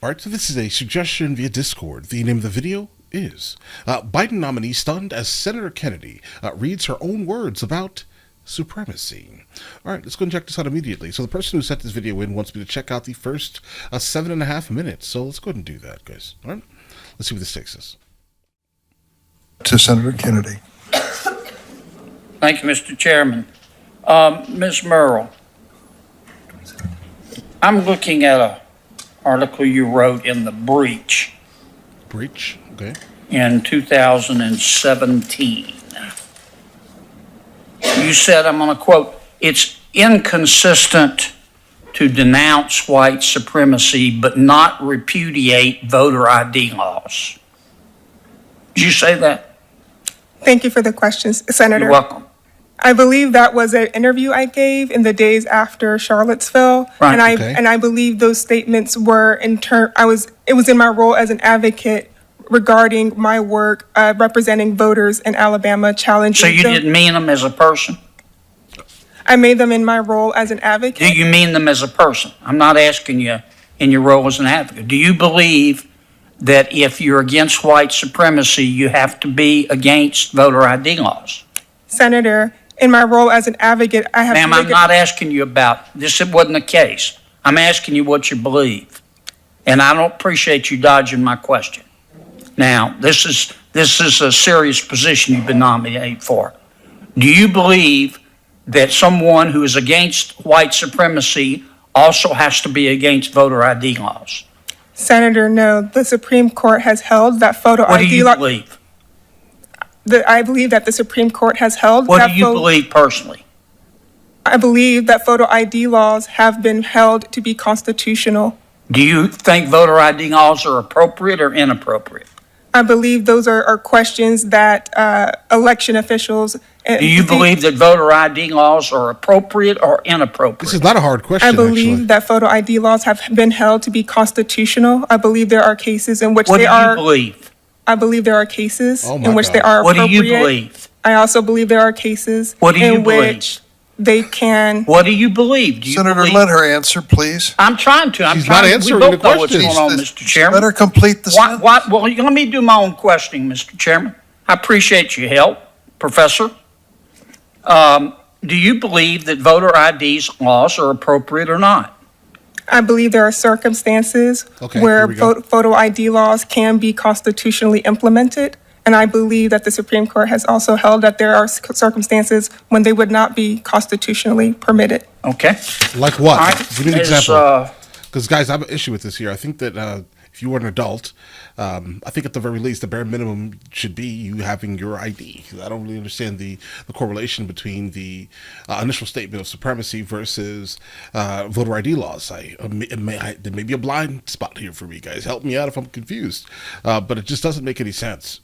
All right, so this is a suggestion via Discord. The name of the video is Biden nominee stunned as Senator Kennedy reads her own words about supremacy. All right, let's go and check this out immediately. So the person who sent this video in wants me to check out the first 7.5 minutes. So let's go ahead and do that, guys. All right, let's see what this takes us. To Senator Kennedy. Thank you, Mr. Chairman. Ms. Merle, I'm looking at an article you wrote in The Breach. Breach, okay. In 2017. You said, I'm going to quote, "It's inconsistent to denounce white supremacy but not repudiate voter ID laws." Did you say that? Thank you for the questions, Senator. You're welcome. I believe that was an interview I gave in the days after Charlottesville, Right. and I believe those statements were it was in my role as an advocate regarding my work representing voters in Alabama challenging. So you didn't mean them as a person? I made them in my role as an advocate. Do you mean them as a person? I'm not asking you in your role as an advocate. Do you believe that if you're against white supremacy, you have to be against voter ID laws? Senator, in my role as an advocate, I have. Ma'am, I'm not asking you about this. It wasn't the case. I'm asking you what you believe, and I don't appreciate you dodging my question. Now, this is a serious position you've been nominated for. Do you believe that someone who is against white supremacy also has to be against voter ID laws? Senator, no. The Supreme Court has held that photo ID. What do you believe? I believe that the Supreme Court has held. What do you believe personally? I believe that photo ID laws have been held to be constitutional. Do you think voter ID laws are appropriate or inappropriate? I believe those are questions that election officials. Do you believe that voter ID laws are appropriate or inappropriate? This is not a hard question, I believe actually. that photo ID laws have been held to be constitutional. I believe there are cases in which What they do are. you believe? I believe there are cases Oh my in which God. they are What do appropriate. you believe? I also believe there are cases What do you in believe? which they can. What do you believe? Do you Senator, believe? let her answer, please. I'm trying to. She's not answering we the both know what's question. going on, Mr. Chairman. Let her complete the sentence. Well, let me do my own questioning, Mr. Chairman. I appreciate your help, Professor. Do you believe that voter IDs laws are appropriate or not? I believe there are circumstances Okay, where here we go. photo ID laws can be constitutionally implemented. And I believe that the Supreme Court has also held that there are circumstances when they would not be constitutionally permitted. Okay. Like what? All right. Give me an Ms., example. Because, guys, I have an issue with this here. I think that if you were an adult, I think at the very least, the bare minimum should be you having your ID. I don't really understand the correlation between the initial statement of supremacy versus voter ID laws. There may be a blind spot here for me, guys. Help me out if I'm confused. But it just doesn't make any sense.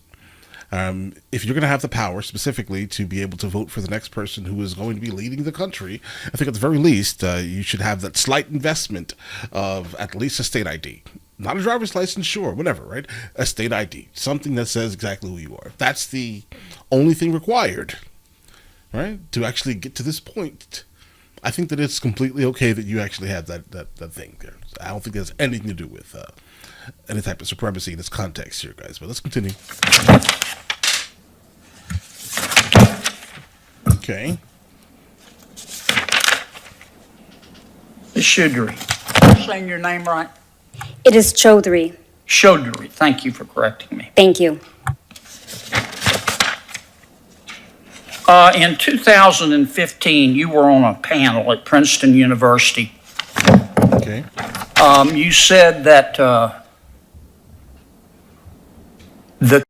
If you're going to have the power specifically to be able to vote for the next person who is going to be leading the country, I think at the very least, you should have that slight investment of at least a state ID. Not a driver's license, sure, whatever, right? A state ID, something that says exactly who you are. That's the only thing required, right? To actually get to this point, I think that it's completely okay that you actually have that thing there. I don't think there's anything to do with any type of supremacy in this context here, guys. But let's continue. Okay. Ms. Chaudhry. Am I saying your name right? It is Chaudhry. Chaudhry. Thank you for correcting me. Thank you. In 2015, you were on a panel at Princeton University. Okay. You said that the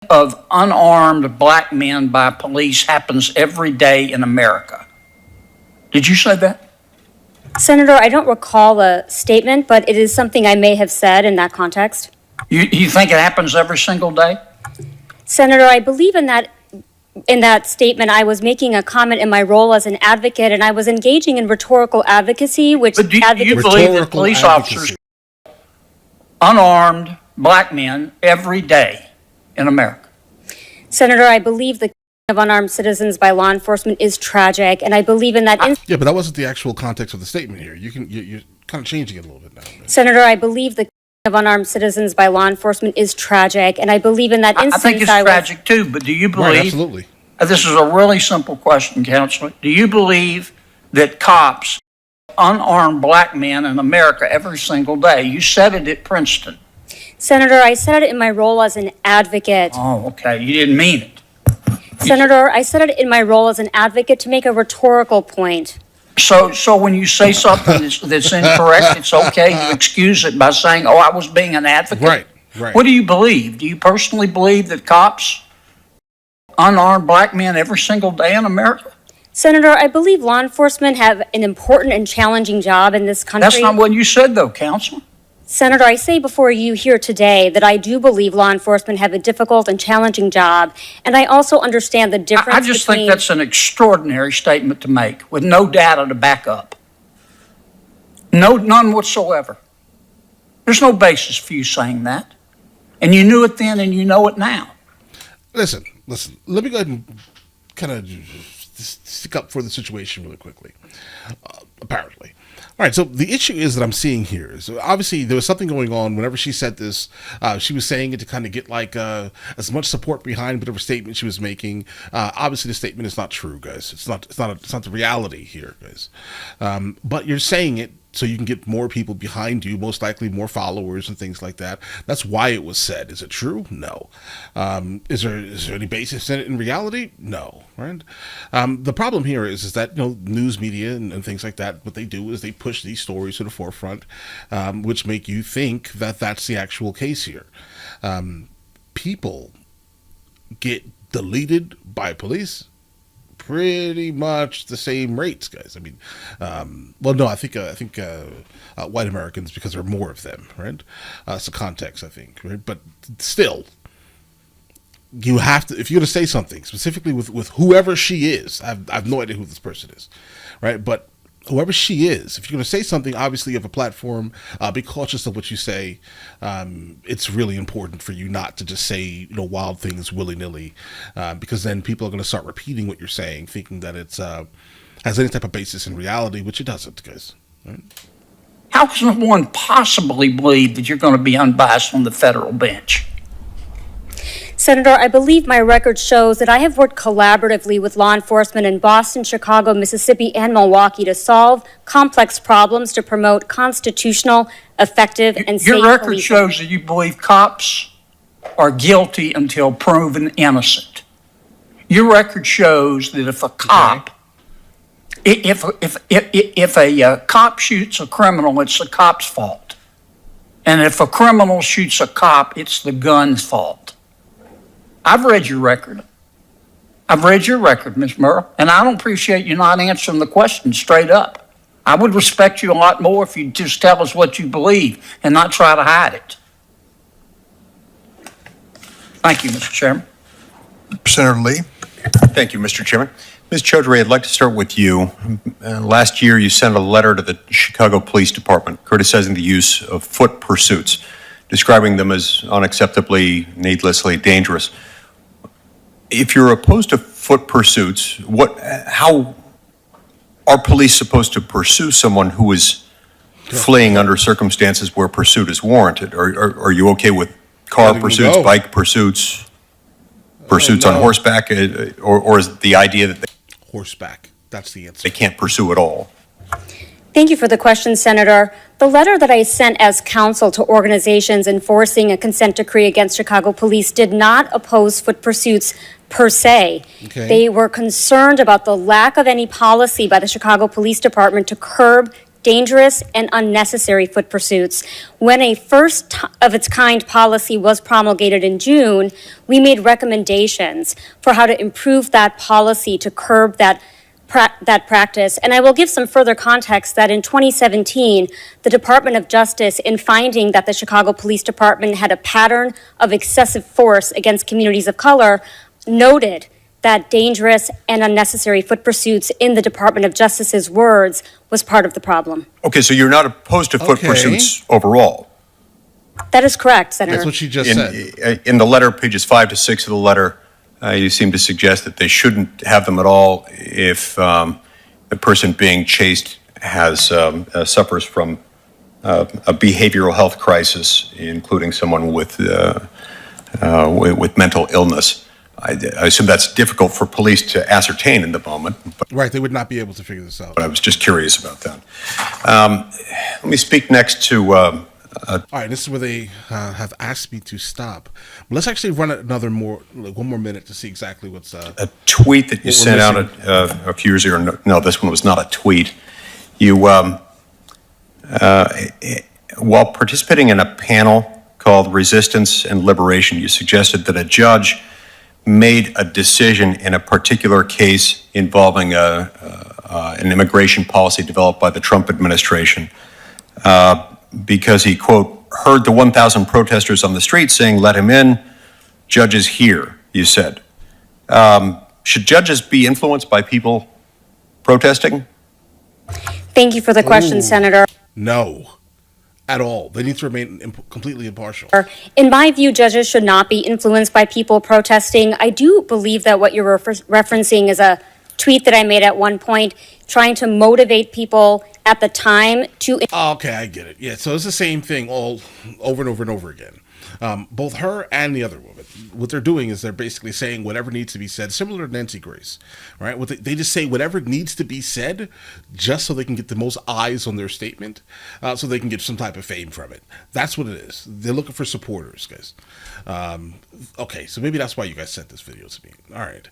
of unarmed black men by police happens every day in America. Did you say that? Senator, I don't recall a statement, but it is something I may have said in that context. You think it happens every single day? Senator, I believe in that statement, I was making a comment in my role as an advocate, and I was engaging in rhetorical advocacy, which But do you believe that Rhetorical police advocacy. officers unarmed black men every day in America? Senator, I believe the killing of unarmed citizens by law enforcement is tragic, and I believe in that. Yeah, but that wasn't the actual context of the statement here. You're kind of changing it a little bit now. Senator, I believe the of unarmed citizens by law enforcement is tragic, and I believe in that I instance think it's tragic too, but do you Right, believe, absolutely. this is a really simple question, Counselor, do you believe that cops, unarmed black men in America every single day, you said it at Princeton. Senator, I said it in my role as an advocate. Oh, okay, you didn't mean it. Senator, I said it in my role as an advocate to make a rhetorical point. So when you say something that's incorrect, it's okay to excuse it by saying, oh, I was being an advocate? Right, right. What do you believe? Do you personally believe that cops, unarmed black men every single day in America? Senator, I believe law enforcement have an important and challenging job in this country. That's not what you said, though, Councilman. Senator, I say before you here today that I do believe law enforcement have a difficult and challenging job, and I also understand the difference I just between... think that's an extraordinary statement to make with no data to back up. None whatsoever. There's no basis for you saying that. And you knew it then and you know it now. Listen. Let me go ahead and kind of stick up for the situation really quickly. Apparently. All right, so the issue is that I'm seeing here is obviously there was something going on whenever she said this. She was saying it to kind of get like as much support behind whatever statement she was making. Obviously, the statement is not true, guys. It's not the reality here, guys. But you're saying it so you can get more people behind you, most likely more followers and things like that. That's why it was said. Is it true? No. Is there any basis in it in reality? No. Right. The problem here is that news media and things like that. What they do is they push these stories to the forefront, which make you think that that's the actual case here. People get deleted by police pretty much the same rates, guys. I mean, well, no, I think white Americans, because there are more of them, right? It's the context, I think, right? But still, you have to, if you're going to say something specifically with whoever she is, I have no idea who this person is, right? But whoever she is, if you're going to say something, obviously you have a platform, be cautious of what you say. It's really important for you not to just say, wild things willy-nilly, because then people are going to start repeating what you're saying, thinking that it's has any type of basis in reality, which it doesn't, guys. Right? How can one possibly believe that you're going to be unbiased on the federal bench? Senator, I believe my record shows that I have worked collaboratively with law enforcement in Boston, Chicago, Mississippi, and Milwaukee to solve complex problems to promote constitutional, effective, and safe Your record policing. shows that you believe cops are guilty until proven innocent. Your record shows that if a cop, if a cop shoots a criminal, it's the cop's fault. And if a criminal shoots a cop, it's the gun's fault. I've read your record. Ms. Murrah, and I don't appreciate you not answering the question straight up. I would respect you a lot more if you'd just tell us what you believe and not try to hide it. Thank you, Mr. Chairman. Senator Lee. Thank you, Mr. Chairman. Ms. Chaudhary, I'd like to start with you. Last year, you sent a letter to the Chicago Police Department criticizing the use of foot pursuits, describing them as unacceptably, needlessly dangerous. If you're opposed to foot pursuits, how are police supposed to pursue someone who is fleeing under circumstances where pursuit is warranted? Are you okay with car pursuits, bike pursuits, on horseback, or is the idea that Horseback. That's the answer. they can't pursue at all? Thank you for the question, Senator. The letter that I sent as counsel to organizations enforcing a consent decree against Chicago police did not oppose foot pursuits per se. Okay. They were concerned about the lack of any policy by the Chicago Police Department to curb dangerous and unnecessary foot pursuits. When a first of its kind policy was promulgated in June, we made recommendations for how to improve that policy to curb that practice. And I will give some further context that in 2017, the Department of Justice, in finding that the Chicago Police Department had a pattern of excessive force against communities of color, noted that dangerous and unnecessary foot pursuits, in the Department of Justice's words, was part of the problem. Okay, so you're not opposed to foot Okay. pursuits overall? That is correct, Senator. That's what she just said. In the letter, pages 5 to 6 of the letter, you seem to suggest that they shouldn't have them at all if the person being chased has suffers from a behavioral health crisis, including someone with mental illness. I assume that's difficult for police to ascertain in the moment, Right, they would not be able to figure this out. but I was just curious about that. Let me speak next to All right, this is where they have asked me to stop. But let's actually run it one more minute to see exactly what's. a tweet that you What we're sent out a few years ago. No, this one was not a tweet. You, while participating in a panel called Resistance and Liberation, you suggested that a judge made a decision in a particular case involving an immigration policy developed by the Trump administration because he, quote, heard the 1,000 protesters on the street saying, "Let him in, judges here," you said. Should judges be influenced by people protesting? Thank you for the question, Ooh. Senator. No, at all. They need to remain completely impartial. In my view, judges should not be influenced by people protesting. I do believe that what you're referencing is a tweet that I made at one point, trying to motivate people at the time to. Oh, okay, I get it. Yeah, so it's the same thing all over and over and over again. Both her and the other woman, what they're doing is they're basically saying whatever needs to be said, similar to Nancy Grace, right? They just say whatever needs to be said just so they can get the most eyes on their statement, so they can get some type of fame from it. That's what it is. They're looking for supporters, guys. Okay, so maybe that's why you guys sent this video to me. All right.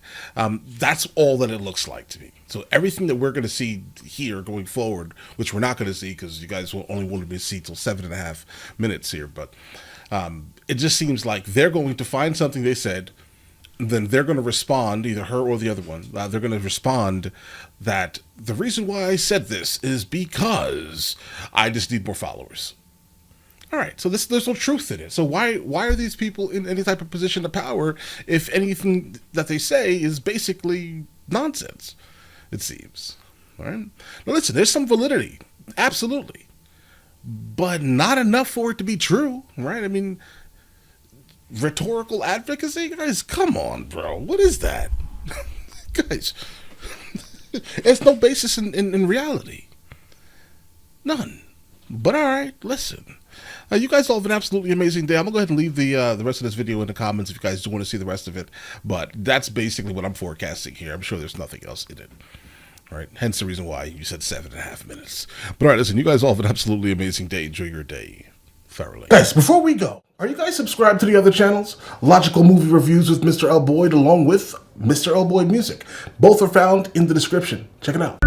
That's all that it looks like to me. So everything that we're going to see here going forward, which we're not going to see because you guys will only want to see till 7.5 minutes here, but it just seems like they're going to find something they said, then they're going to respond, either her or the other one. They're going to respond that the reason why I said this is because I just need more followers. All right, so there's no truth in it. So why are these people in any type of position of power if anything that they say is basically nonsense? It seems. All right. Now listen, there's some validity, absolutely, but not enough for it to be true, right? I mean, rhetorical advocacy, guys. Come on, bro. What is that, guys? There's no basis in reality. None. But all right, listen. You guys all have an absolutely amazing day. I'm going to go ahead and leave the rest of this video in the comments if you guys do want to see the rest of it. But that's basically what I'm forecasting here. I'm sure there's nothing else in it. All right. Hence the reason why you said 7.5 minutes. But all right, listen, you guys all have an absolutely amazing day. Enjoy your day thoroughly. Guys, before we go, are you guys subscribed to the other channels? Logical Movie Reviews with Mr. L. Boyd along with Mr. L. Boyd Music. Both are found in the description. Check it out.